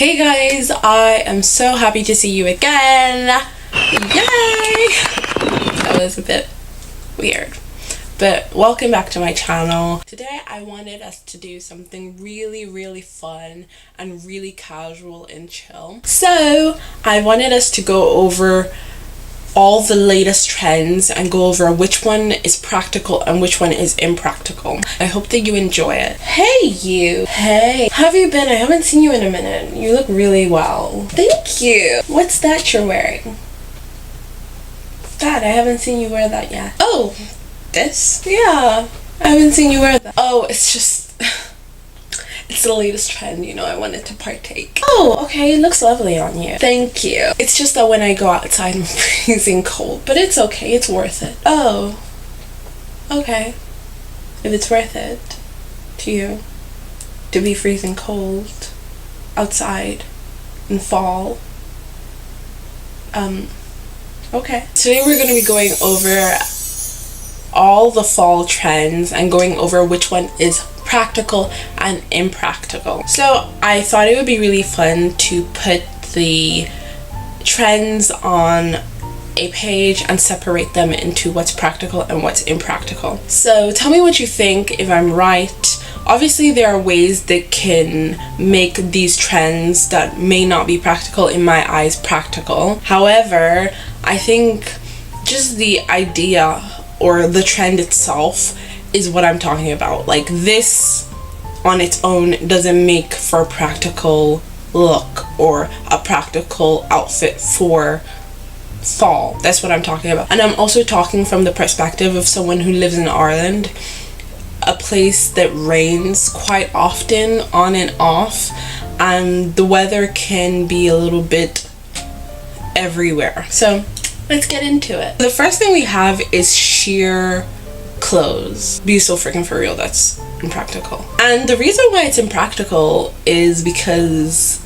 Hey guys, I am so happy to see you again. Yay! That was a bit weird. But welcome back to my channel. Today I wanted us to do something really fun and really casual and chill. So I wanted us to go over all the latest trends and go over which one is practical and which one is impractical. I hope that you enjoy it. Hey you! Hey! How have you been? I haven't seen you in a minute. You look really well. Thank you! What's that you're wearing? God, I haven't seen you wear that yet. Oh! This? Yeah. I haven't seen you wear that. Oh, it's just... it's the latest trend, you know, I wanted to partake. Oh, okay, it looks lovely on you. Thank you. It's just that when I go outside, I'm freezing cold, but it's okay, it's worth it. Oh, okay. If it's worth it to you to be freezing cold outside in fall, okay. Today we're going to be going over all the fall trends and going over which one is practical and impractical. So I thought it would be really fun to put the trends on a page and separate them into what's practical and what's impractical. So tell me what you think, if I'm right. Obviously there are ways that can make these trends that may not be practical in my eyes practical. However, I think just the idea or the trend itself is what I'm talking about. Like, this on its own doesn't make for a practical look or a practical outfit for fall. That's what I'm talking about. And I'm also talking from the perspective of someone who lives in Ireland, a place that rains quite often on and off, and the weather can be a little bit everywhere. So let's get into it. The first thing we have is sheer clothes. Be so freaking for real, that's impractical. And the reason why it's impractical is because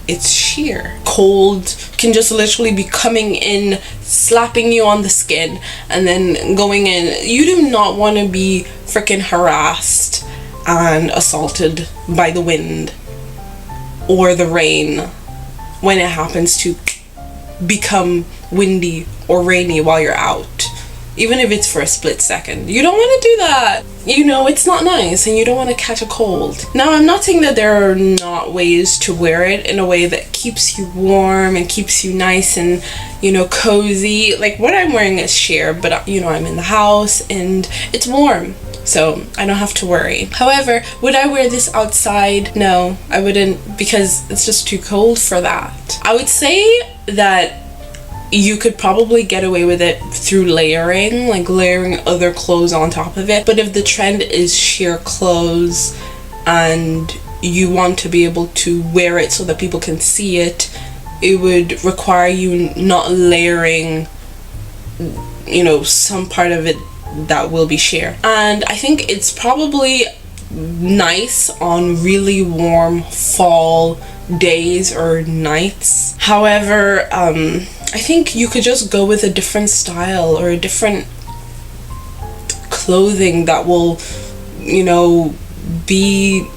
it's sheer. Cold can just literally be coming in, slapping you on the skin, and then going in. You do not want to be freaking harassed and assaulted by the wind or the rain when it happens to become windy or rainy while you're out, even if it's for a split second. You don't want to do that. You know, it's not nice and you don't want to catch a cold. Now, I'm not saying that there are not ways to wear it in a way that keeps you warm and keeps you nice and, you know, cozy. Like, what I'm wearing is sheer, but you know, I'm in the house and it's warm, so I don't have to worry. However, would I wear this outside? No, I wouldn't, because it's just too cold for that. I would say that you could probably get away with it through layering, like layering other clothes on top of it. But if the trend is sheer clothes and you want to be able to wear it so that people can see it, it would require you not layering, you know, some part of it that will be sheer. And I think it's probably nice on really warm fall days or nights. However, I think you could just go with a different style or a different clothing that will, you know, be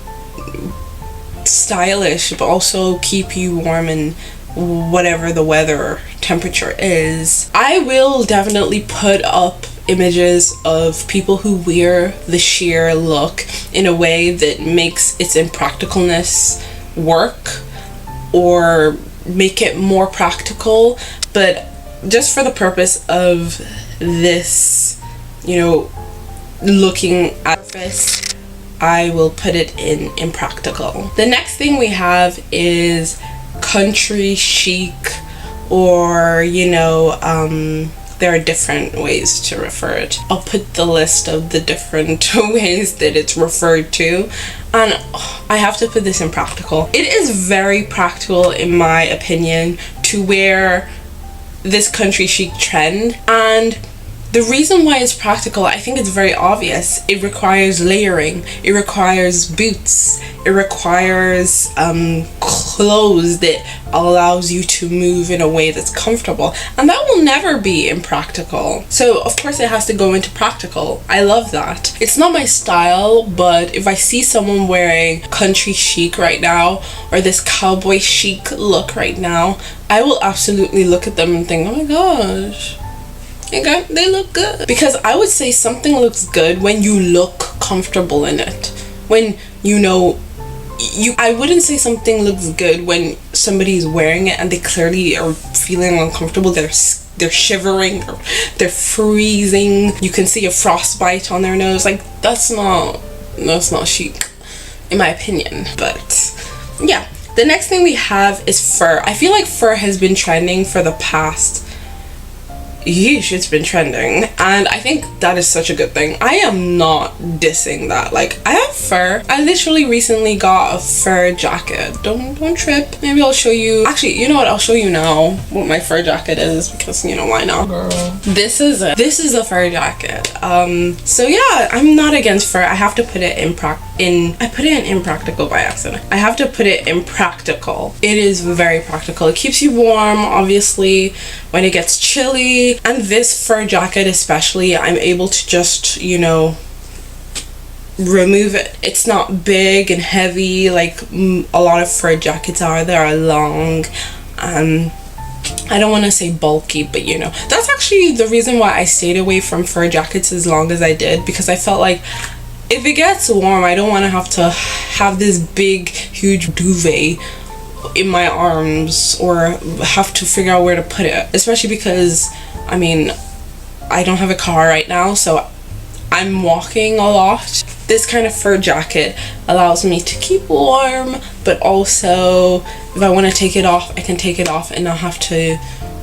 stylish but also keep you warm in whatever the weather temperature is. I will definitely put up images of people who wear the sheer look in a way that makes its impracticalness work or make it more practical. But just for the purpose of this, you know, looking at this, I will put it in impractical. The next thing we have is country chic, or, you know, there are different ways to refer it. I'll put the list of the different ways that it's referred to, and I have to put this in practical. It is very practical, in my opinion, to wear this country chic trend, and The reason why it's practical, I think it's very obvious. It requires layering, it requires boots, it requires clothes that allows you to move in a way that's comfortable, and that will never be impractical. So of course it has to go into practical. I love that. It's not my style, but if I see someone wearing country chic right now, or this cowboy chic look right now, I will absolutely look at them and think, oh my gosh, they look good. Because I would say something looks good when you look comfortable in it. When I wouldn't say something looks good when somebody's wearing it and they clearly are feeling uncomfortable. They're shivering, they're freezing. You can see a frostbite on their nose. Like, that's not chic, in my opinion. But yeah, the next thing we have is fur. I feel like fur has been trending for the past, it's been trending, and I think that is such a good thing. I am not dissing that. Like, I have fur. I literally recently got a fur jacket. Don't trip. Maybe I'll show you. Actually, you know what, I'll show you now what my fur jacket is, because why not, girl. This is a fur jacket. So yeah, I'm not against fur. I have to put it I put it in Impractical by accident. I have to put it in Practical. It is very practical. It keeps you warm, obviously, when it gets chilly. And this fur jacket especially, I'm able to just, remove it. It's not big and heavy like a lot of fur jackets are. They are long. I don't want to say bulky, but that's actually the reason why I stayed away from fur jackets as long as I did, because I felt like if it gets warm, I don't want to have this big, huge duvet in my arms, or have to figure out where to put it, especially because I don't have a car right now, so I'm walking a lot. This kind of fur jacket allows me to keep warm, but also if I want to take it off, I can take it off and not have to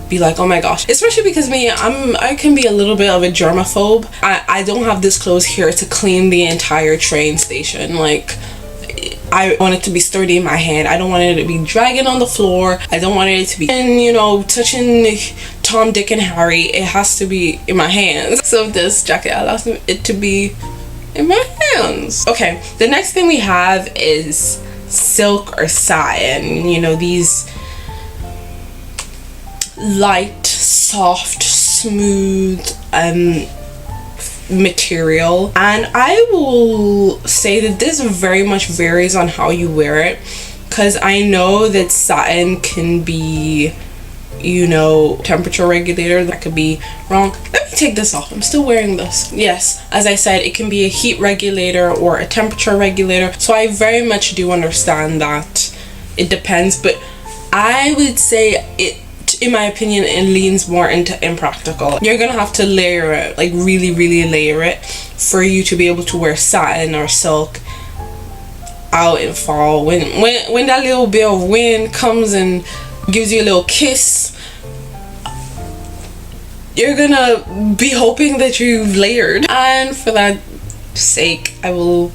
be like, oh my gosh. Especially because I can be a little bit of a germaphobe. I don't have this clothes here to clean the entire train station. Like, I want it to be sturdy in my hand. I don't want it to be dragging on the floor. I don't want it to be, touching Tom, Dick, and Harry. It has to be in my hands. So this jacket allows it to be in my hands. Okay, the next thing we have is silk or satin. These light, soft, smooth material, and I will say that this very much varies on how you wear it, because I know that satin can be temperature regulator. That could be wrong. Let me take this off. I'm still wearing this. Yes, as I said, it can be a heat regulator or a temperature regulator, so I very much do understand that it depends, but I would say in my opinion, it leans more into Impractical. You're gonna have to layer it, like really, really layer it, for you to be able to wear satin or silk out in fall. When that little bit of wind comes and gives you a little kiss, you're gonna be hoping that you've layered. And for that sake, I will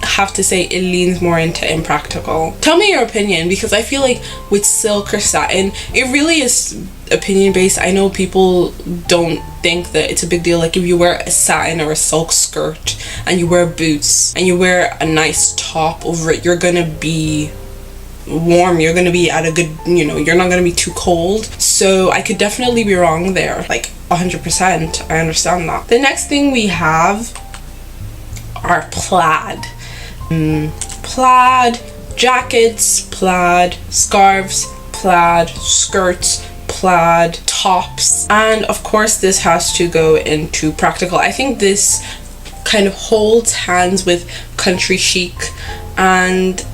have to say it leans more into Impractical. Tell me your opinion, because I feel like with silk or satin, it really is opinion based. I know people don't think that it's a big deal. Like, if you wear a satin or a silk skirt and you wear boots and you wear a nice top over it, you're gonna be warm. You're gonna be at a good, you're not gonna be too cold. So I could definitely be wrong there, like 100%. I understand that. The next thing we have are plaid. Plaid jackets, plaid scarves, plaid skirts, plaid tops, and of course this has to go into Practical. I think this kind of holds hands with country chic, and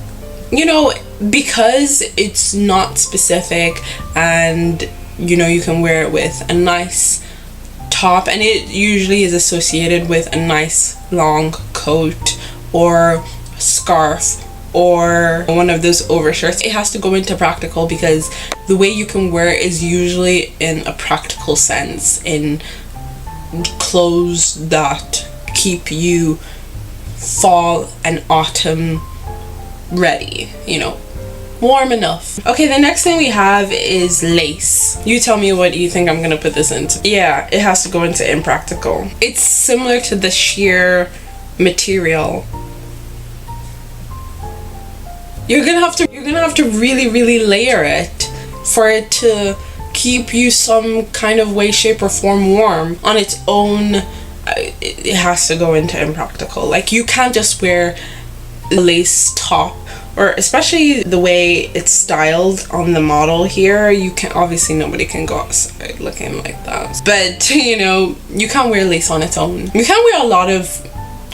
because it's not specific, and you can wear it with a nice top, and it usually is associated with a nice long coat or scarf or one of those overshirts. It has to go into Practical because the way you can wear it is usually in a practical sense, in clothes that keep you fall and autumn ready, warm enough. Okay, the next thing we have is lace. You tell me what you think I'm gonna put this into. Yeah, it has to go into Impractical. It's similar to the sheer material. You're gonna have to really layer it for it to keep you some kind of way, shape, or form warm. On its own, it has to go into Impractical. Like, you can't just wear a lace top, or especially the way it's styled on the model here. You can obviously, nobody can go outside looking like that, but you know, you can't wear lace on its own. You can't wear a lot of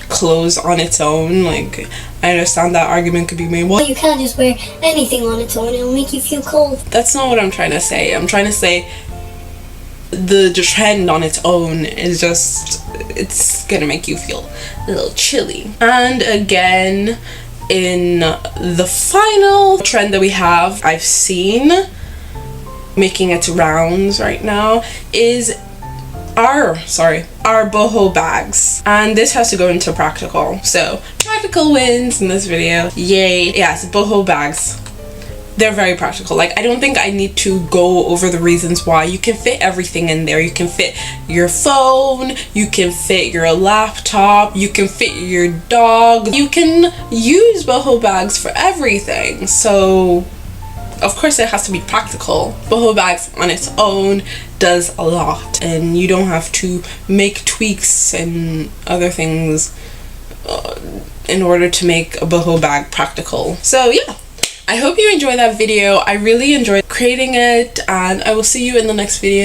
clothes on its own. Like, I understand that argument could be made, well, you can't just wear anything on its own, it'll make you feel cold. That's not what I'm trying to say. I'm trying to say the trend on its own is just, it's gonna make you feel a little chilly. And again, in the final trend that we have, I've seen making its rounds right now, is our boho bags, and this has to go into Practical. So Practical wins in this video, yay. Yes, boho bags, they're very practical. Like, I don't think I need to go over the reasons why. You can fit everything in there. You can fit your phone, you can fit your laptop, you can fit your dog. You can use boho bags for everything, so of course it has to be practical. Boho bags on its own does a lot, and you don't have to make tweaks and other things in order to make a boho bag practical. So yeah, I hope you enjoyed that video. I really enjoyed creating it, and I will see you in the next video.